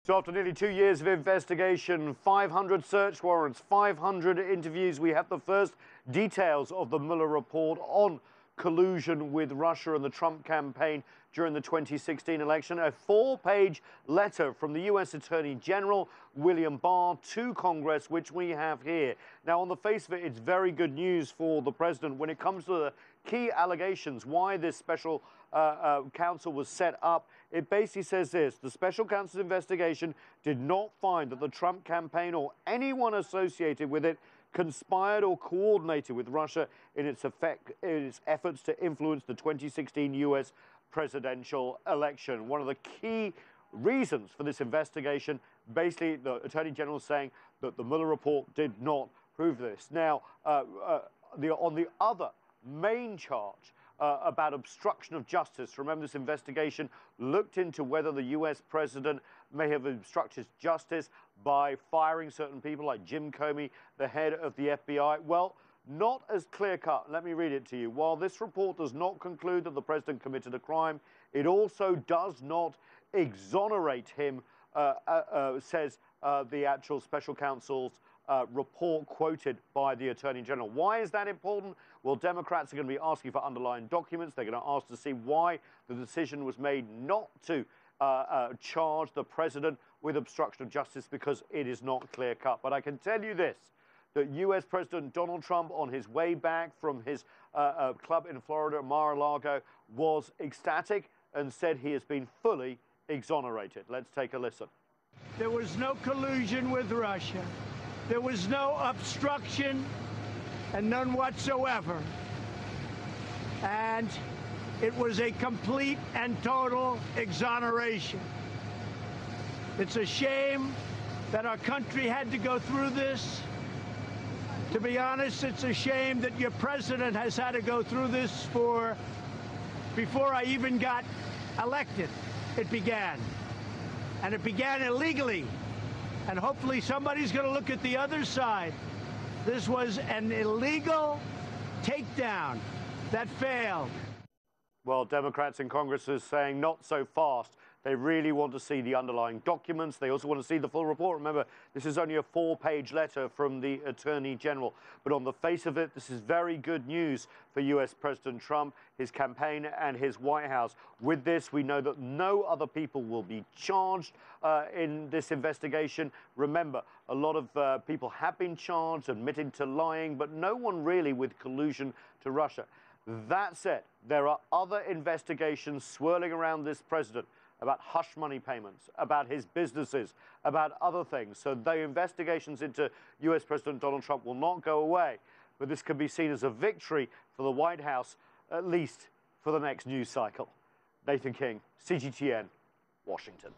So after nearly 2 years of investigation, 500 search warrants, 500 interviews, we have the first details of the Mueller report on collusion with Russia and the Trump campaign during the 2016 election. A 4-page letter from the U.S. Attorney General William Barr to Congress, which we have here. Now, on the face of it, it's very good news for the president when it comes to the key allegations, why this special counsel was set up. It basically says this: the special counsel's investigation did not find that the Trump campaign or anyone associated with it conspired or coordinated with Russia in its efforts to influence the 2016 U.S. presidential election. One of the key reasons for this investigation, basically the Attorney General saying that the Mueller report did not prove this. Now, on the other main charge, about obstruction of justice. Remember, this investigation looked into whether the U.S. president may have obstructed justice by firing certain people like Jim Comey, the head of the FBI. Well, not as clear-cut. Let me read it to you. While this report does not conclude that the president committed a crime, it also does not exonerate him, says the actual special counsel's report quoted by the Attorney General. Why is that important? Well, Democrats are going to be asking for underlying documents. They're going to ask to see why the decision was made not to charge the president with obstruction of justice, because it is not clear-cut. But I can tell you this, that U.S. President Donald Trump, on his way back from his club in Florida, Mar-a-Lago, was ecstatic and said he has been fully exonerated. Let's take a listen. There was no collusion with Russia. There was no obstruction, and none whatsoever. And it was a complete and total exoneration. It's a shame that our country had to go through this. To be honest, it's a shame that your president has had to go through this before I even got elected. It began. And it began illegally. And hopefully somebody's going to look at the other side. This was an illegal takedown that failed. Well, Democrats in Congress are saying not so fast. They really want to see the underlying documents. They also want to see the full report. Remember, this is only a 4-page letter from the Attorney General. But on the face of it, this is very good news for U.S. President Trump, his campaign, and his White House. With this, we know that no other people will be charged in this investigation. Remember, a lot of people have been charged, admitting to lying, but no one really with collusion to Russia. That said, there are other investigations swirling around this president about hush money payments, about his businesses, about other things. So the investigations into U.S. President Donald Trump will not go away, but this could be seen as a victory for the White House, at least for the next news cycle. Nathan King, CGTN, Washington.